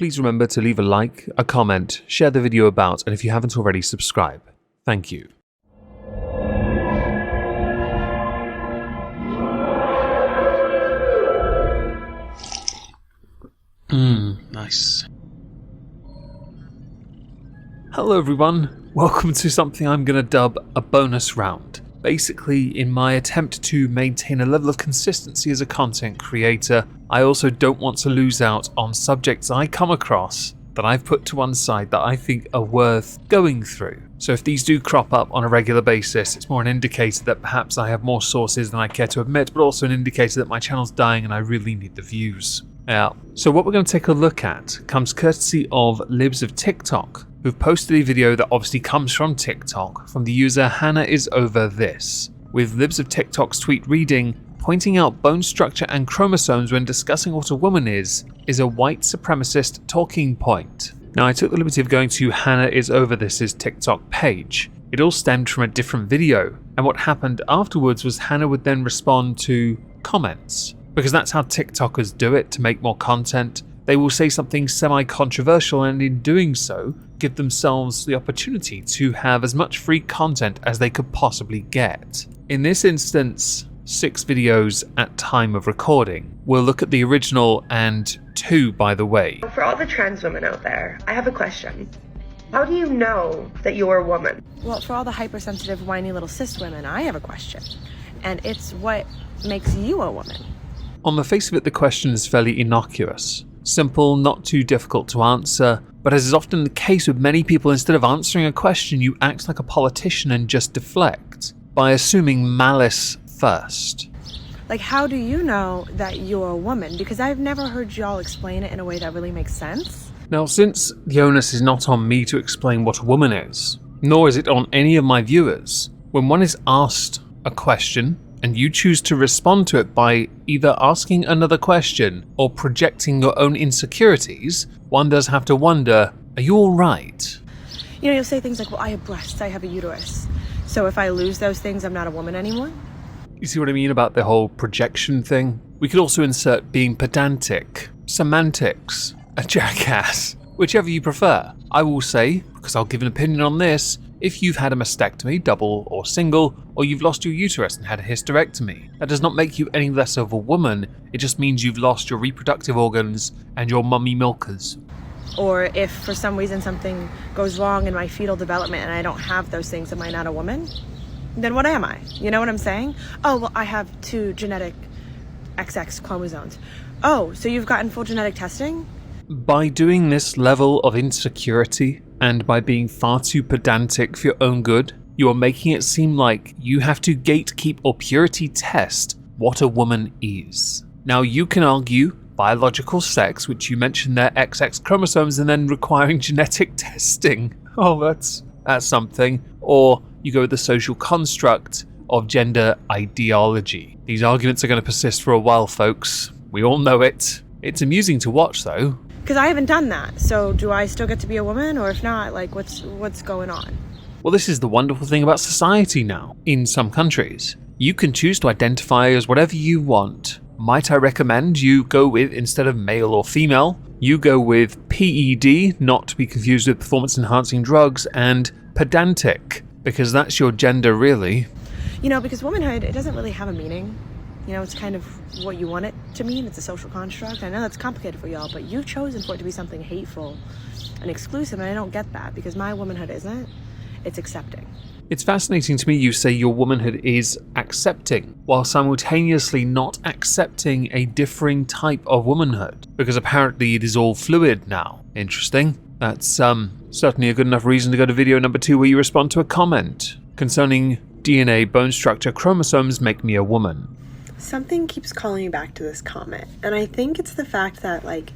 please remember to leave a like, a comment, share the video about, and if you haven't already, subscribe. Thank you. Nice. Hello everyone, welcome to something I'm going to dub a bonus round. Basically, in my attempt to maintain a level of consistency as a content creator, I also don't want to lose out on subjects I come across that I've put to one side that I think are worth going through. So if these do crop up on a regular basis, it's more an indicator that perhaps I have more sources than I care to admit, but also an indicator that my channel's dying and I really need the views. So what we're going to take a look at comes courtesy of Libs of TikTok, who've posted a video that obviously comes from TikTok from the user Hannah is over this, with Libs of TikTok's tweet reading, pointing out bone structure and chromosomes when discussing what a woman is a white supremacist talking point. Now I took the liberty of going to Hannah is over this's TikTok page. It all stemmed from a different video, and what happened afterwards was Hannah would then respond to comments. Because that's how TikTokers do it to make more content. They will say something semi-controversial and in doing so, give themselves the opportunity to have as much free content as they could possibly get. In this instance, 6 videos at time of recording. We'll look at the original and 2 by the way. For all the trans women out there, I have a question. How do you know that you're a woman? Well, for all the hypersensitive, whiny little cis women, I have a question. And it's what makes you a woman? On the face of it, the question is fairly innocuous. Simple, not too difficult to answer, but as is often the case with many people, instead of answering a question, you act like a politician and just deflect, by assuming malice first. Like, how do you know that you're a woman? Because I've never heard y'all explain it in a way that really makes sense. Now, since the onus is not on me to explain what a woman is, nor is it on any of my viewers, when one is asked a question, and you choose to respond to it by either asking another question or projecting your own insecurities, one does have to wonder, are you alright? You know, you'll say things like, well, I have breasts, I have a uterus. So if I lose those things, I'm not a woman anymore? You see what I mean about the whole projection thing? We could also insert being pedantic, semantics, a jackass, whichever you prefer. I will say, because I'll give an opinion on this, if you've had a mastectomy, double or single, or you've lost your uterus and had a hysterectomy, that does not make you any less of a woman, it just means you've lost your reproductive organs and your mummy milkers. Or if for some reason something goes wrong in my fetal development and I don't have those things, am I not a woman? Then what am I? You know what I'm saying? Oh, well, I have 2 genetic XX chromosomes. Oh, so you've gotten full genetic testing? By doing this level of insecurity, and by being far too pedantic for your own good, you are making it seem like you have to gatekeep or purity test what a woman is. Now you can argue biological sex, which you mentioned there, XX chromosomes, and then requiring genetic testing. Oh, that's something. Or you go with the social construct of gender ideology. These arguments are going to persist for a while, folks. We all know it. It's amusing to watch, though. Because I haven't done that, so do I still get to be a woman, or if not, like, what's going on? Well, this is the wonderful thing about society now. In some countries, you can choose to identify as whatever you want. Might I recommend you go with, instead of male or female, you go with PED, not to be confused with performance-enhancing drugs, and pedantic, because that's your gender, really. You know, because womanhood, it doesn't really have a meaning. You know, it's kind of what you want it to mean. It's a social construct. I know that's complicated for y'all, but you've chosen for it to be something hateful and exclusive, and I don't get that, because my womanhood isn't. It's accepting. It's fascinating to me you say your womanhood is accepting, while simultaneously not accepting a differing type of womanhood, because apparently it is all fluid now. Interesting. That's certainly a good enough reason to go to video number 2 where you respond to a comment concerning DNA, bone structure, chromosomes make me a woman. Something keeps calling me back to this comment, and I think it's the fact that, like,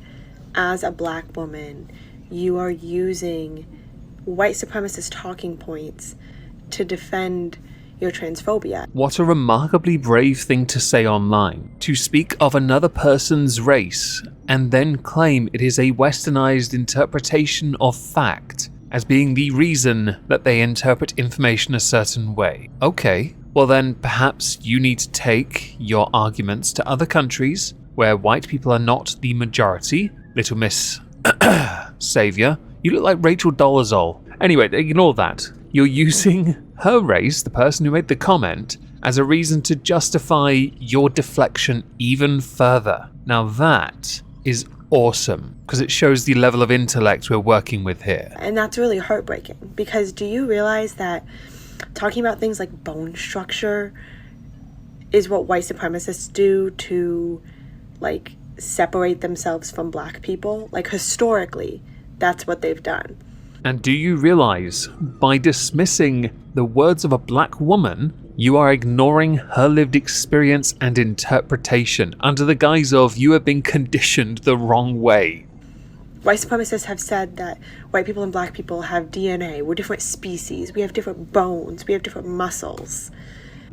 as a black woman, you are using white supremacist talking points to defend your transphobia. What a remarkably brave thing to say online, to speak of another person's race and then claim it is a westernized interpretation of fact as being the reason that they interpret information a certain way. Okay, well then perhaps you need to take your arguments to other countries where white people are not the majority, Little Miss Savior, you look like Rachel Dolezal. Anyway, ignore that. You're using her race, the person who made the comment, as a reason to justify your deflection even further. Now that is awesome, because it shows the level of intellect we're working with here. And that's really heartbreaking, because do you realize that talking about things like bone structure is what white supremacists do to, like, separate themselves from black people? Like, historically, that's what they've done. And do you realize, by dismissing the words of a black woman, you are ignoring her lived experience and interpretation under the guise of you have been conditioned the wrong way? White supremacists have said that white people and black people have DNA, we're different species, we have different bones, we have different muscles.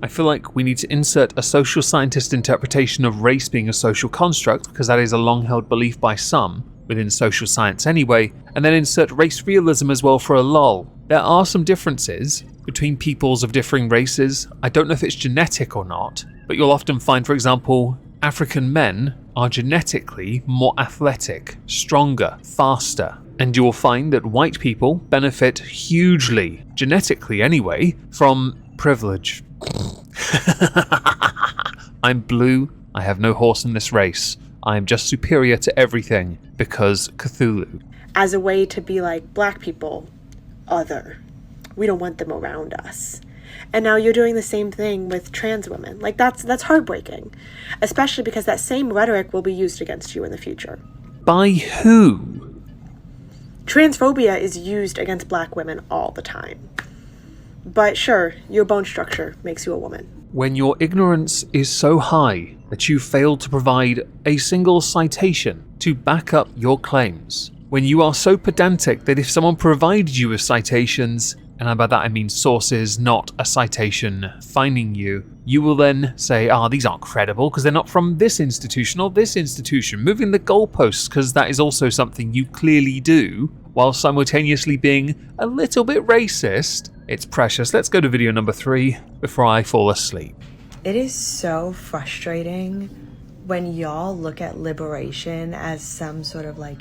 I feel like we need to insert a social scientist interpretation of race being a social construct, because that is a long-held belief by some, within social science anyway, and then insert race realism as well for a lull. There are some differences between peoples of differing races. I don't know if it's genetic or not, but you'll often find, for example, African men are genetically more athletic, stronger, faster, and you'll find that white people benefit hugely, genetically anyway, from privilege. I'm blue, I have no horse in this race. I am just superior to everything because Cthulhu. As a way to be like, black people, other. We don't want them around us. And now you're doing the same thing with trans women. Like, that's heartbreaking. Especially because that same rhetoric will be used against you in the future. By who? Transphobia is used against black women all the time. But sure, your bone structure makes you a woman. When your ignorance is so high that you fail to provide a single citation to back up your claims, when you are so pedantic that if someone provided you with citations, and by that I mean sources, not a citation finding you, you will then say, these aren't credible because they're not from this institution or this institution, moving the goalposts, because that is also something you clearly do, while simultaneously being a little bit racist. It's precious. Let's go to video number 3 before I fall asleep. It is so frustrating when y'all look at liberation as some sort of like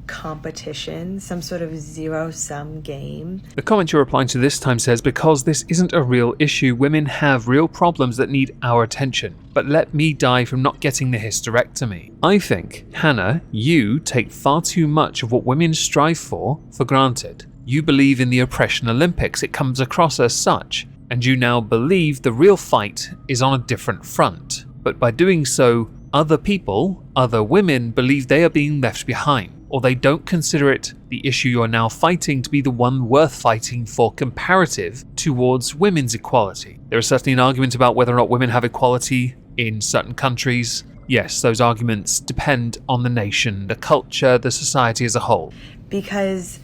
competition, some sort of zero-sum game. The comment you're replying to this time says, because this isn't a real issue, women have real problems that need our attention, but let me die from not getting the hysterectomy. I think, Hannah, you take far too much of what women strive for granted. You believe in the oppression Olympics, it comes across as such, and you now believe the real fight is on a different front. But by doing so, other people, other women, believe they are being left behind, or they don't consider it the issue you are now fighting to be the one worth fighting for comparative towards women's equality. There is certainly an argument about whether or not women have equality in certain countries. Yes, those arguments depend on the nation, the culture, the society as a whole. Because,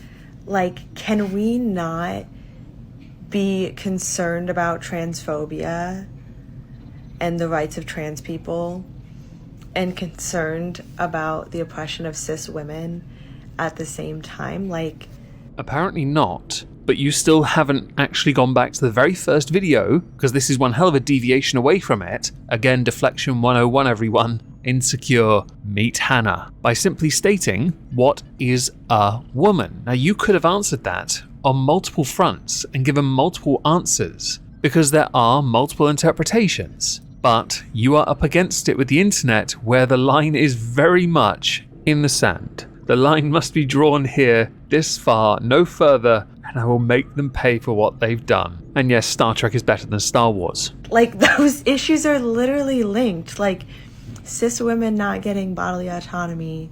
like, can we not be concerned about transphobia and the rights of trans people and concerned about the oppression of cis women at the same time? Like, apparently not, but you still haven't actually gone back to the very first video, because this is one hell of a deviation away from it. Again, Deflection 101, everyone. Insecure, meet Hannah, by simply stating, what is a woman? Now, you could have answered that on multiple fronts and given multiple answers, because there are multiple interpretations. But you are up against it with the internet, where the line is very much in the sand. The line must be drawn here, this far, no further, and I will make them pay for what they've done. And yes, Star Trek is better than Star Wars. Like, those issues are literally linked. Like, cis women not getting bodily autonomy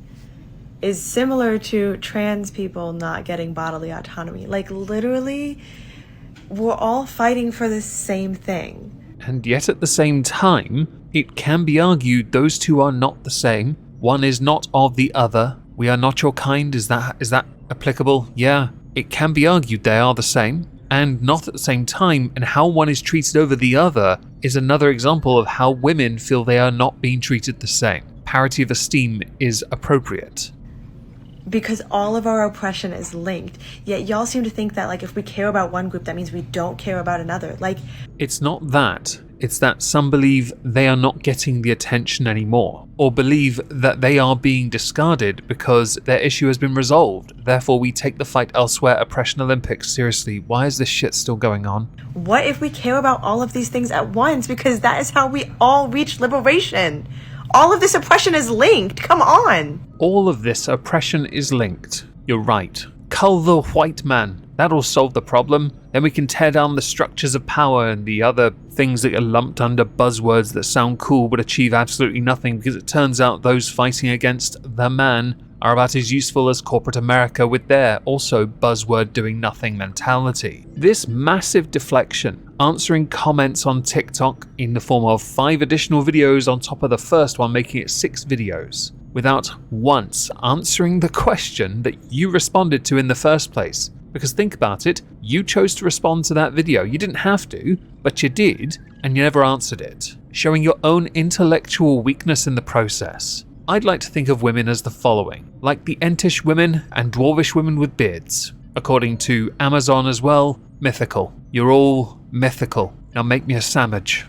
is similar to trans people not getting bodily autonomy. Like, literally, we're all fighting for the same thing. And yet at the same time, it can be argued those two are not the same. One is not of the other. We are not your kind. Is that applicable? Yeah. It can be argued they are the same, and not at the same time, and how one is treated over the other is another example of how women feel they are not being treated the same. Parity of esteem is appropriate. Because all of our oppression is linked. Yet y'all seem to think that, like, if we care about one group, that means we don't care about another. Like, it's not that. It's that some believe they are not getting the attention anymore, or believe that they are being discarded because their issue has been resolved. Therefore, we take the fight elsewhere. Oppression Olympics. Seriously, why is this shit still going on? What if we care about all of these things at once? Because that is how we all reach liberation. All of this oppression is linked. Come on. All of this oppression is linked. You're right. Cull the white man. That'll solve the problem. Then we can tear down the structures of power and the other things that are lumped under buzzwords that sound cool but achieve absolutely nothing, because it turns out those fighting against the man are about as useful as corporate America with their also buzzword doing nothing mentality. This massive deflection, answering comments on TikTok in the form of 5 additional videos on top of the first one, making it 6 videos, without once answering the question that you responded to in the first place. Because think about it, you chose to respond to that video. You didn't have to, but you did, and you never answered it, showing your own intellectual weakness in the process. I'd like to think of women as the following, like the Entish women and Dwarvish women with beards. According to Amazon as well, mythical. You're all mythical. Now make me a sandwich.